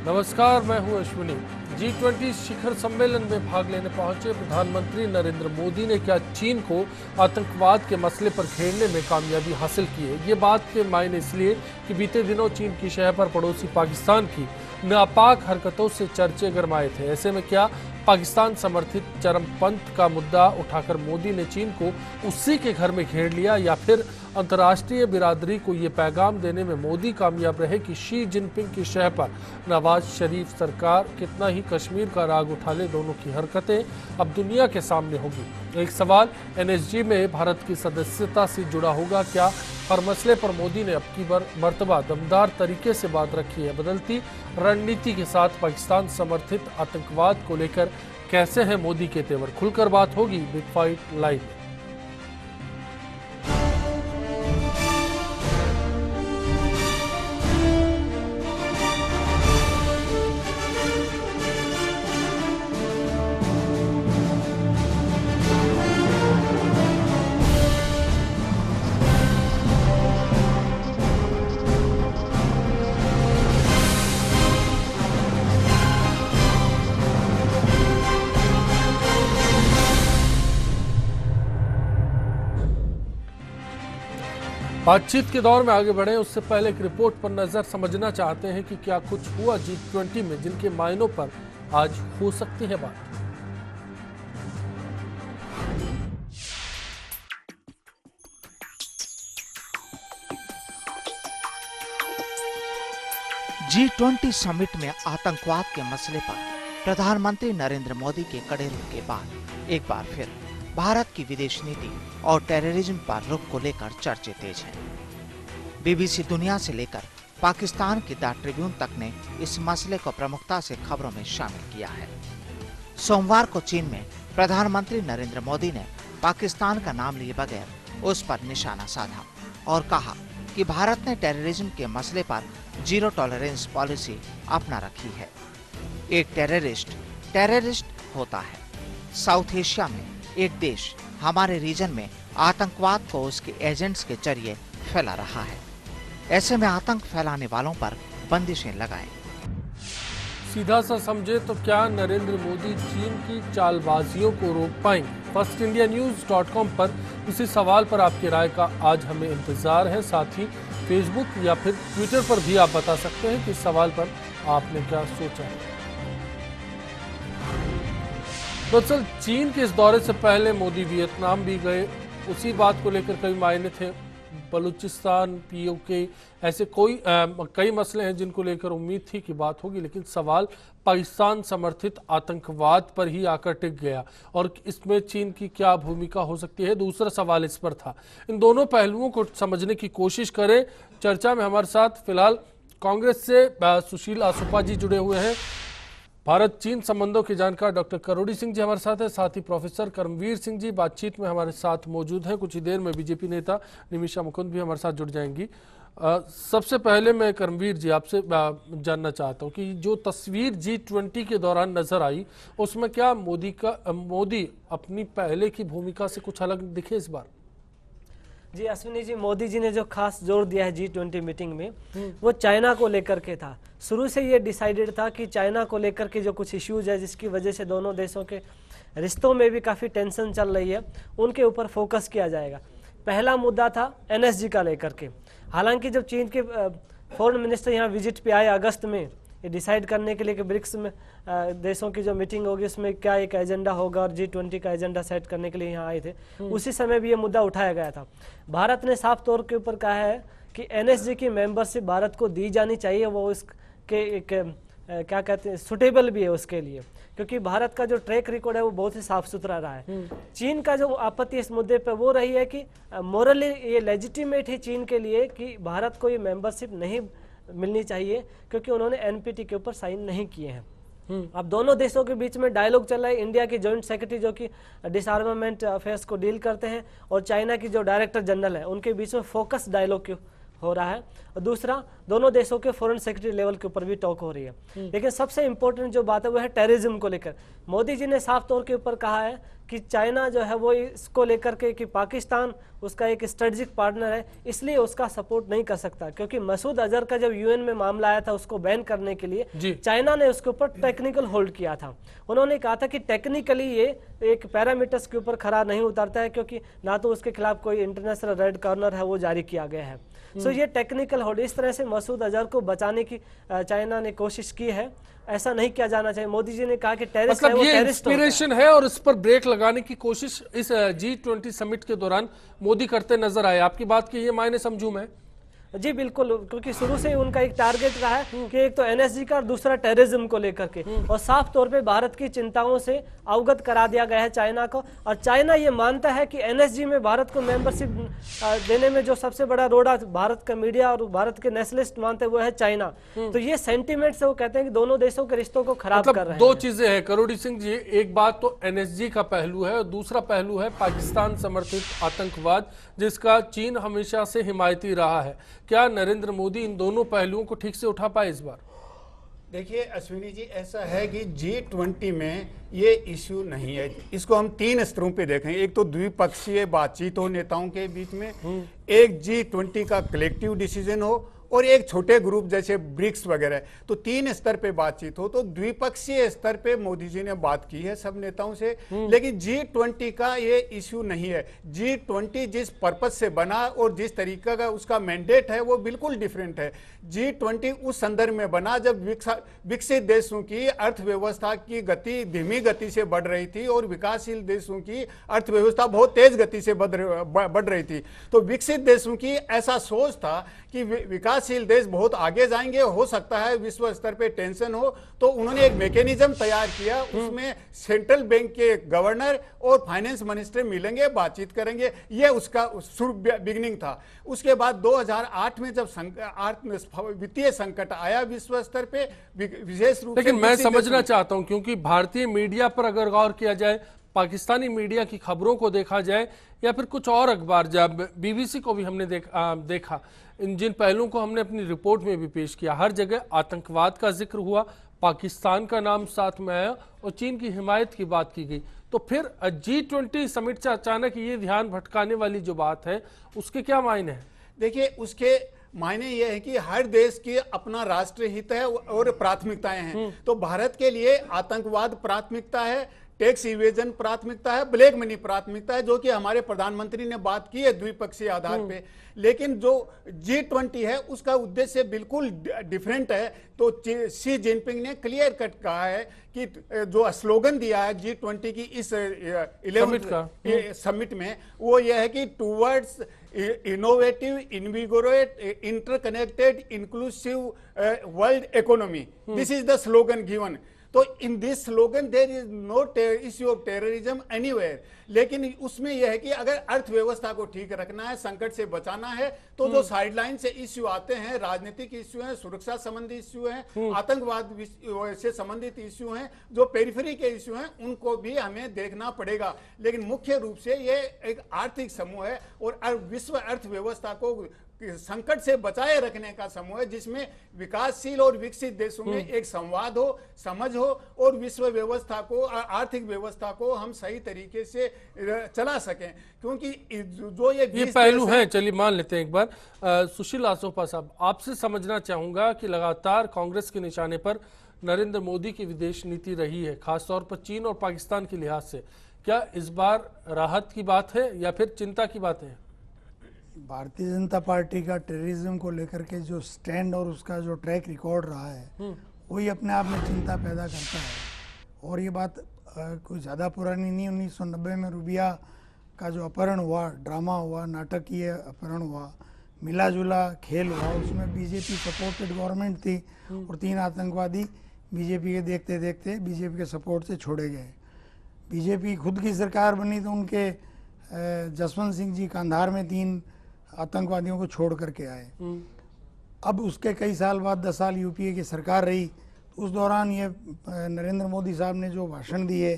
नमस्कार, मैं हूं अश्विनी। G20 शिखर सम्मेलन में भाग लेने पहुंचे प्रधानमंत्री नरेंद्र मोदी ने क्या चीन को आतंकवाद के मसले पर घेरने में कामयाबी हासिल की है। ये बात के मायने इसलिए कि बीते दिनों चीन की शहर पर पड़ोसी पाकिस्तान की नापाक हरकतों से चर्चे गरमाए थे। ऐसे में क्या पाकिस्तान समर्थित चरमपंथ का मुद्दा उठाकर मोदी ने चीन को उसी के घर में घेर लिया, या फिर अंतर्राष्ट्रीय बिरादरी को ये पैगाम देने में मोदी कामयाब रहे कि शी जिनपिंग की शहर पर नवाज शरीफ सरकार कितना ही कश्मीर का राग उठा ले, दोनों की हरकतें अब दुनिया के सामने होगी। एक सवाल NSG में भारत की सदस्यता से जुड़ा होगा। क्या हर मसले पर मोदी ने अब की मर्तबा दमदार तरीके से बात रखी है? बदलती रणनीति के साथ पाकिस्तान समर्थित आतंकवाद को लेकर कैसे है मोदी के तेवर? खुलकर बात होगी बिग फाइट लाइव में। बातचीत के दौर में आगे बढ़े उससे पहले एक रिपोर्ट पर नजर समझना चाहते हैं कि क्या कुछ हुआ G20 में जिनके मायनों पर आज हो सकती है बात। G20 समिट में आतंकवाद के मसले पर प्रधानमंत्री नरेंद्र मोदी के कड़े रुख के बाद एक बार फिर भारत की विदेश नीति और टेररिज्म पर रुख को लेकर चर्चे तेज हैं। BBC दुनिया से लेकर पाकिस्तान की द ट्रिब्यून तक ने इस मसले को प्रमुखता से खबरों में शामिल किया है। सोमवार को चीन में प्रधानमंत्री नरेंद्र मोदी ने पाकिस्तान का नाम लिए बगैर उस पर निशाना साधा और कहा कि भारत ने टेररिज्म के मसले पर जीरो टॉलरेंस पॉलिसी अपना रखी है। एक टेररिस्ट होता है। साउथ एशिया में एक देश हमारे रीजन में आतंकवाद को उसके एजेंट्स के जरिए फैला रहा है। ऐसे में आतंक फैलाने वालों पर बंदिशें लगाएं। सीधा सा समझे तो क्या नरेंद्र मोदी चीन की चालबाजियों को रोक पाएंगे? FirstIndiaNews.com पर इसी सवाल पर आपकी राय का आज हमें इंतजार है। साथ ही फेसबुक या फिर ट्विटर पर भी आप बता सकते हैं कि इस सवाल पर आपने क्या सोचा है। दरअसल चीन के इस दौरे से पहले मोदी वियतनाम भी गए। उसी बात को लेकर कई मायने थे। बलूचिस्तान, POK, ऐसे कई मसले हैं जिनको लेकर उम्मीद थी कि बात होगी, लेकिन सवाल पाकिस्तान समर्थित आतंकवाद पर ही आकर टिक गया और इसमें चीन की क्या भूमिका हो सकती है, दूसरा सवाल इस पर था। इन दोनों पहलुओं को समझने की कोशिश करें। चर्चा में हमारे साथ फिलहाल कांग्रेस से सुशील आसोपा जी जुड़े हुए हैं। भारत चीन संबंधों के जानकार डॉक्टर करोड़ी सिंह जी हमारे साथ हैं। साथ ही प्रोफेसर कर्मवीर सिंह जी बातचीत में हमारे साथ मौजूद हैं। कुछ ही देर में BJP नेता निमिषा मुकुंद भी हमारे साथ जुड़ जाएंगी। सबसे पहले मैं कर्मवीर जी आपसे जानना चाहता हूं कि जो तस्वीर G20 के दौरान नजर आई उसमें क्या मोदी अपनी पहले की भूमिका से कुछ अलग दिखे इस बार? जी अश्विनी जी, मोदी जी ने जो खास जोर दिया है G20 मीटिंग में वो चाइना को लेकर के था। शुरू से ये डिसाइडेड था कि चाइना को लेकर के जो कुछ इश्यूज है जिसकी वजह से दोनों देशों के रिश्तों में भी काफ़ी टेंशन चल रही है, उनके ऊपर फोकस किया जाएगा। पहला मुद्दा था NSG का लेकर के। हालांकि जब चीन के फॉरेन मिनिस्टर यहाँ विजिट पे आए अगस्त में, ये डिसाइड करने के लिए कि ब्रिक्स में देशों की जो मीटिंग होगी उसमें क्या एक एजेंडा होगा और G20 का एजेंडा सेट करने के लिए यहाँ आए थे, उसी समय भी ये मुद्दा उठाया गया था। भारत ने साफ तौर के ऊपर कहा है कि NSG की मेंबरशिप भारत को दी जानी चाहिए, वो इसके एक क्या कहते हैं सुटेबल भी है उसके लिए, क्योंकि भारत का जो ट्रैक रिकॉर्ड है वो बहुत ही साफ सुथरा रहा है। चीन का जो आपत्ति इस मुद्दे पर वो रही है कि मोरली ये लेजिटिमेट है चीन के लिए कि भारत को ये मेंबरशिप नहीं मिलनी चाहिए, क्योंकि उन्होंने NPT के ऊपर साइन नहीं किए हैं। अब दोनों देशों के बीच में डायलॉग चल रहा है। इंडिया की जॉइंट सेक्रेटरी जो कि डिसआर्मामेंट अफेयर्स को डील करते हैं और चाइना की जो डायरेक्टर जनरल है, उनके बीच में फोकस डायलॉग हो रहा है, और दूसरा दोनों देशों के फॉरेन सेक्रेटरी लेवल के ऊपर भी टॉक हो रही है। लेकिन सबसे इंपॉर्टेंट जो बात है वो है टेररिज्म को लेकर। मोदी जी ने साफ तौर के ऊपर कहा है कि चाइना जो है वो इसको लेकर के कि पाकिस्तान उसका एक स्ट्रेटेजिक पार्टनर है, इसलिए उसका सपोर्ट नहीं कर सकता, क्योंकि मसूद अजहर का जब यूएन में मामला आया था उसको बैन करने के लिए चाइना ने उसके ऊपर टेक्निकल होल्ड किया था। उन्होंने कहा था कि टेक्निकली ये एक पैरामीटर्स के ऊपर खरा नहीं उतरता है, क्योंकि ना तो उसके खिलाफ कोई इंटरनेशनल रेड कॉर्नर है वो जारी किया गया है। सो ये टेक्निकल होल्ड, इस तरह से मसूद अजहर को बचाने की चाइना ने कोशिश की है। ऐसा नहीं किया जाना चाहिए। मोदी जी ने कहा कि टेररिस्ट है वो ये टेररिस्ट होता है। इंस्पिरेशन है और इस पर ब्रेक लगाने की कोशिश इस G20 समिट के दौरान मोदी करते नजर आए। आपकी बात के ये मायने समझूं मैं? जी बिल्कुल, क्योंकि शुरू से ही उनका एक टारगेट रहा है कि एक तो एनएसजी का और दूसरा टेररिज्म को लेकर के, और साफ तौर पे भारत की चिंताओं से अवगत करा दिया गया है चाइना को। और चाइना ये मानता है कि एनएसजी में भारत को मेंबरशिप देने में जो सबसे बड़ा रोड़ा भारत का मीडिया और भारत के नेशनलिस्ट मानते हैं वो है चाइना। तो ये सेंटीमेंट से वो कहते हैं कि दोनों देशों के रिश्तों को खराब कर रहे हैं। दो चीजें हैं करोड़ी सिंह जी, एक बात तो एनएसजी का पहलू है और दूसरा पहलू है पाकिस्तान समर्थित आतंकवाद, जिसका चीन हमेशा से हिमायती रहा है। क्या नरेंद्र मोदी इन दोनों पहलुओं को ठीक से उठा पाए इस बार? देखिए अश्विनी जी, ऐसा है कि G20 में ये इश्यू नहीं है। इसको हम 3 स्तरों पे देखें। एक तो द्विपक्षीय बातचीत हो नेताओं के बीच में, एक G20 का कलेक्टिव डिसीजन हो, और एक छोटे ग्रुप जैसे ब्रिक्स वगैरह। तो 3 स्तर पे बातचीत हो। तो द्विपक्षीय स्तर पे मोदी जी ने बात की है सब नेताओं से, लेकिन G20 का ये इश्यू नहीं है। G20 जिस पर्पज से बना और जिस तरीका का उसका मैंडेट है वो बिल्कुल डिफरेंट है। G20 उस संदर्भ में बना जब विकसित देशों की अर्थव्यवस्था की गति धीमी गति से बढ़ रही थी और विकासशील देशों की अर्थव्यवस्था बहुत तेज गति से बढ़ रही थी। तो विकसित देशों की ऐसा सोच था कि विकासशील देश बहुत आगे जाएंगे, हो सकता है विश्व स्तर पे टेंशन हो, तो उन्होंने एक मैकेनिज्म तैयार किया। उसमें सेंट्रल बैंक के गवर्नर और फाइनेंस मिनिस्टर मिलेंगे, बातचीत करेंगे। ये उसका बिगिनिंग था। उसके बाद 2008 में जब वित्तीय संकट आया विश्व स्तर पे, विशेष रूप से, लेकिन मैं समझना चाहता हूं, क्योंकि भारतीय मीडिया पर अगर गौर किया जाए, पाकिस्तानी मीडिया की खबरों को देखा जाए, या फिर कुछ और अखबार, जब बीबीसी को भी हमने देखा, इन जिन पहलुओं को हमने अपनी रिपोर्ट में भी पेश किया, हर जगह आतंकवाद का जिक्र हुआ, पाकिस्तान का नाम साथ में आया और चीन की हिमायत की बात की गई। तो फिर G20 समिट से अचानक ये ध्यान भटकाने वाली जो बात है, उसके क्या मायने हैं? देखिए उसके मायने ये है कि हर देश की अपना राष्ट्रीय हित है और प्राथमिकताएं हैं। तो भारत के लिए आतंकवाद प्राथमिकता है, टैक्स इवेजन प्राथमिकता है, ब्लैक मनी प्राथमिकता है, जो कि हमारे प्रधानमंत्री ने बात की है द्विपक्षीय आधार पे। लेकिन जो G20 है उसका उद्देश्य बिल्कुल डिफरेंट है। तो शी जिनपिंग ने क्लियर कट कहा है कि जो स्लोगन दिया है G20 की इस 11th समिट में, वो ये है कि towards innovative, invigorate, interconnected, inclusive world economy. This is the slogan given. तो in this slogan there is no issue of terrorism anywhere. लेकिन उसमें यह है कि अगर अर्थव्यवस्था को ठीक रखना है, संकट से बचाना है, तो जो साइडलाइन से इश्यू आते हैं, राजनीतिक इश्यू हैं, सुरक्षा संबंधी इश्यू हैं, आतंकवाद से संबंधित इश्यू हैं, जो पेरिफेरी के इश्यू हैं, उनको भी हमें देखना पड़ेगा। लेकिन मुख्य रूप से ये एक आर्थिक समूह है और विश्व अर्थव्यवस्था को संकट से बचाए रखने का समूह है, जिसमें विकासशील और विकसित देशों में एक संवाद हो, समझ हो, और विश्व व्यवस्था को, आर्थिक व्यवस्था को हम सही तरीके से चला सकें। क्योंकि जो ये पहलू है, चलिए मान लेते हैं एक बार। सुशील आसोपा साहब, आपसे समझना चाहूंगा कि लगातार कांग्रेस के निशाने पर नरेंद्र मोदी की विदेश नीति रही है, खासतौर पर चीन और पाकिस्तान के लिहाज से। क्या इस बार राहत की बात है या फिर चिंता की बात है? भारतीय जनता पार्टी का टेररिज्म को लेकर के जो स्टैंड और उसका जो ट्रैक रिकॉर्ड रहा है, वही अपने आप में चिंता पैदा करता है। और ये बात कोई ज़्यादा पुरानी नहीं, 1990 में रूबिया का जो अपहरण हुआ, ड्रामा हुआ, नाटकीय अपहरण हुआ, मिला जुला खेल हुआ, उसमें बीजेपी सपोर्टेड गवर्नमेंट थी और 3 आतंकवादी बीजेपी के देखते देखते बीजेपी के सपोर्ट से छोड़े गए। बीजेपी खुद की सरकार बनी तो उनके जसवंत सिंह जी कांधार में 3 आतंकवादियों को छोड़ करके आए। अब उसके कई साल बाद 10 साल यूपीए की सरकार रही, उस दौरान ये नरेंद्र मोदी साहब ने जो भाषण दिए,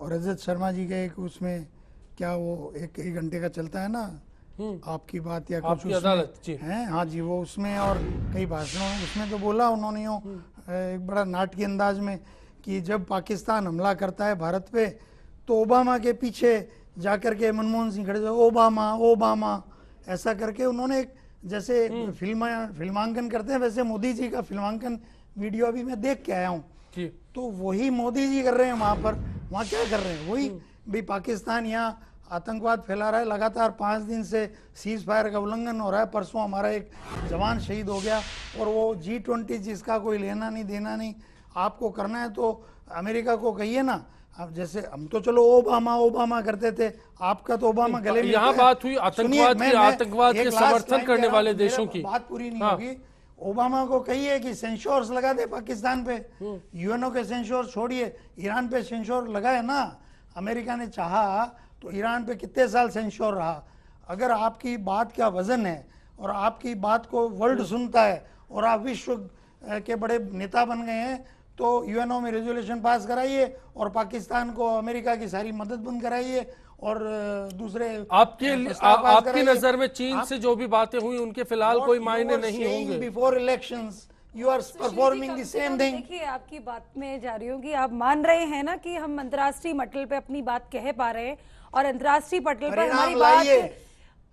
और रजत शर्मा जी के एक उसमें क्या वो एक घंटे का चलता है ना, आपकी बात या कुछ आपकी उसमें अदालत, जी। है। हाँ जी, वो उसमें और कई भाषणों में उसमें तो बोला उन्होंने एक बड़ा नाटकीय अंदाज में कि जब पाकिस्तान हमला करता है भारत पे तो ओबामा के पीछे जाकर के मनमोहन सिंह खड़े ओबामा ओबामा ऐसा करके उन्होंने एक जैसे फिल्मांकन करते हैं वैसे मोदी जी का फिल्मांकन वीडियो अभी मैं देख के आया हूँ। जी। तो वही मोदी जी कर रहे हैं वहां पर। वहां क्या कर रहे हैं? वही भी पाकिस्तान यहाँ आतंकवाद फैला रहा है लगातार। 5 दिन से सीज फायर का उल्लंघन हो रहा है। परसों हमारा एक जवान शहीद हो गया और वो G20 जिसका कोई लेना नहीं देना नहीं, आपको करना है तो अमेरिका को कहिए ना। अब जैसे हम तो चलो ओबामा ओबामा करते थे, आपका तो ओबामा गले में यहाँ बात हुई आतंकवाद की, आतंकवाद के समर्थन करने वाले देशों की। बात पूरी नहीं होगी। ओबामा को कहिए कि सेंश्योर्स लगा दे पाकिस्तान पे। यूएनओ के सेंश्योर छोड़िए, ईरान पे सेंश्योर लगाए ना। अमेरिका ने चाहा तो ईरान पे कितने साल सेंश्योर रहा। अगर आपकी बात का वजन है और आपकी बात को वर्ल्ड सुनता है और आप विश्व के बड़े नेता बन गए हैं तो यूएनओ में रेजोल्यूशन पास कराइए और पाकिस्तान को अमेरिका की सारी मदद बंद कराइए और दूसरे आपकी नजर में चीन से जो भी बातें हुई उनके फिलहाल कोई मायने नहीं होंगे। Before elections you are performing the same thing. देखिए, आपकी बात में जा रही हूँ कि आप मान रहे हैं ना कि हम अंतर्राष्ट्रीय पटल पे अपनी बात कह पा रहे हैं और अंतर्राष्ट्रीय पटल पर हमारी बात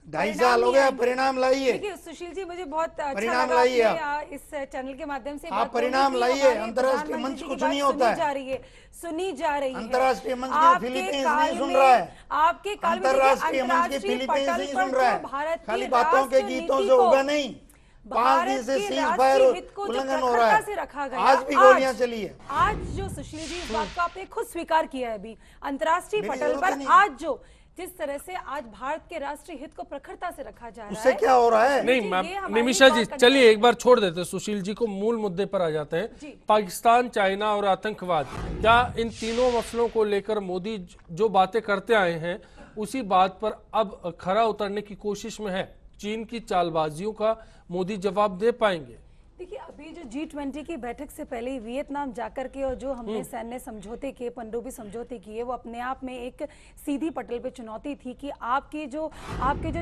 2.5 साल हो गया, परिणाम लाइए। देखिए सुशील जी, मुझे बहुत अच्छा परिणाम लगा लाइए आपने इस चैनल के माध्यम से आप परिणाम लाइए। अंतर्राष्ट्रीय मंच कुछ नहीं होता है, सुनी जा रही है। अंतर्राष्ट्रीय मंच के फिलीपींस नहीं सुन रहा है। आपके काल में अंतर्राष्ट्रीय मंच के फिलीपींस नहीं सुन रहा है। खाली बातों के गीतों से होगा नहीं। 5 दिन से सीज फायर उल्लंघन हो रहा है। आज भी गोलियां चली है। आज जो सुशील जी, इस बात को आपने खुद स्वीकार किया है अभी अंतर्राष्ट्रीय पटल पर आज जो जिस तरह से आज भारत के राष्ट्रीय हित को प्रखरता से रखा जा रहा है, उससे क्या हो रहा है? नहीं मैम, निमिषा जी चलिए एक बार छोड़ देते हैं सुशील जी को, मूल मुद्दे पर आ जाते हैं। पाकिस्तान, चाइना और आतंकवाद, क्या इन तीनों मसलों को लेकर मोदी जो बातें करते आए हैं उसी बात पर अब खरा उतरने की कोशिश में है? चीन की चालबाजियों का मोदी जवाब दे पाएंगे? देखिए, अभी जो G20 की बैठक से पहले ही वियतनाम जाकर के और जो हमने सैन्य समझौते किए, पनडुब्बी समझौते किए, वो अपने आप में एक सीधी पटल पे चुनौती थी कि आपके जो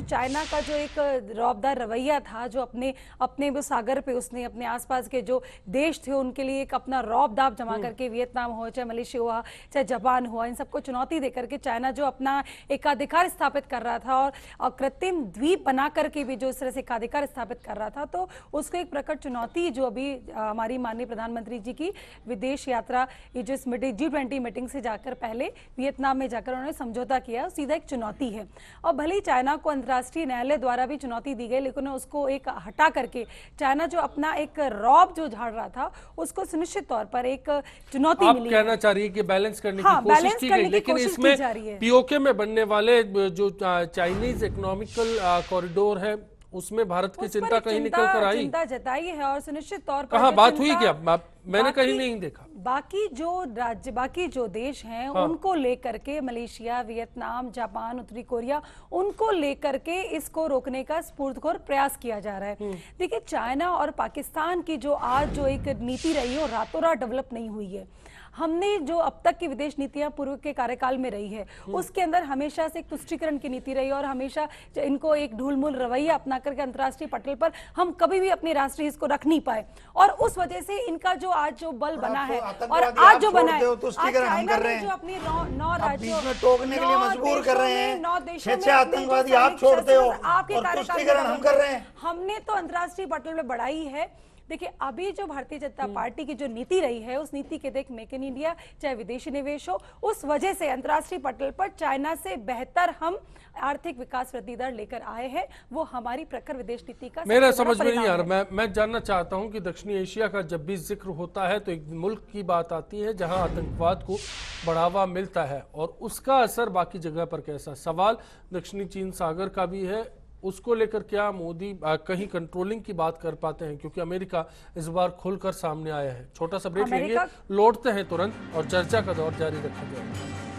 चाइना का जो एक रौबदार रवैया था, जो अपने वो सागर पे उसने अपने आसपास के जो देश थे उनके लिए एक अपना रौब-दाब जमा करके, वियतनाम हो चाहे मलेशिया हुआ चाहे जापान हुआ, इन सबको चुनौती दे करके चाइना जो अपना एकाधिकार स्थापित कर रहा था और कृत्रिम द्वीप बना करके भी जो इस तरह से एकाधिकार स्थापित कर रहा था, तो उसको एक प्रकट चुनौती जो अभी हमारी माननीय प्रधानमंत्री जी की विदेश यात्रा, ये जो इस G20 मीटिंग से जाकर पहले वियतनाम में जाकर उन्होंने समझौता किया, सीधा एक चुनौती है। और भले ही चाइना को अंतर्राष्ट्रीय न्यायालय द्वारा भी चुनौती दी गई, लेकिन उसको एक हटा करके चाइना जो अपना एक रौब जो झाड़ रहा था उसको सुनिश्चित तौर पर एक चुनौती मिली। आप कहना चाह रही है कि बैलेंस करने की कोशिश की गई, लेकिन इसमें पीओके में बनने वाले जो चाइनीज इकोनॉमिकल कॉरिडोर है उसमें भारत की चिंता कहीं निकल कर आई, चिंता जताई है और सुनिश्चित तौर पर कहाँ बात हुई क्या? मैंने कहीं नहीं देखा। बाकी जो राज्य, बाकी जो देश हैं उनको लेकर के, मलेशिया, वियतनाम, जापान, उत्तरी कोरिया, उनको लेकर के इसको रोकने का स्फूर्तखोर प्रयास किया जा रहा है। देखिए, चाइना और पाकिस्तान की जो आज जो एक नीति रही है वो रातों रात डेवलप नहीं हुई है। हमने जो अब तक की विदेश नीतियां पूर्व के कार्यकाल में रही है उसके अंदर हमेशा से एक तुष्टीकरण की नीति रही और हमेशा इनको एक ढूलमूल रवैया अपना करके अंतर्राष्ट्रीय पटल पर हम कभी भी अपने राष्ट्रीय हित को रख नहीं पाए और उस वजह से इनका जो आज जो बल बना है और आज जो बना है, चाइना ने जो अपनी 9 राज्यों में टोकने के लिए मजबूर कर रहे हैं, 9 देशों में आतंकवादी आप छोड़ते हो आपके और तुष्टीकरण हम कर रहे हैं। हमने तो अंतर्राष्ट्रीय पटल में बढ़ाई है। देखिए, अभी जो भारतीय जनता पार्टी की जो नीति रही है उस नीति के देख मेक इन इंडिया चाहे विदेशी निवेश हो, उस वजह से अंतर्राष्ट्रीय पटल पर चाइना से बेहतर हम आर्थिक विकास वृद्धि दर लेकर आए हैं। वो हमारी प्रखर विदेश नीति का मेरा समझ में नहीं आ रहा। मैं जानना चाहता हूं कि दक्षिणी एशिया का जब भी जिक्र होता है तो एक मुल्क की बात आती है जहां आतंकवाद को बढ़ावा मिलता है और उसका असर बाकी जगह पर कैसा। सवाल दक्षिणी चीन सागर का भी है, उसको लेकर क्या मोदी कहीं कंट्रोलिंग की बात कर पाते हैं? क्योंकि अमेरिका इस बार खुलकर सामने आया है। छोटा सा ब्रेक लेंगे, लौटते हैं तुरंत और चर्चा का दौर जारी रखा जाएगा।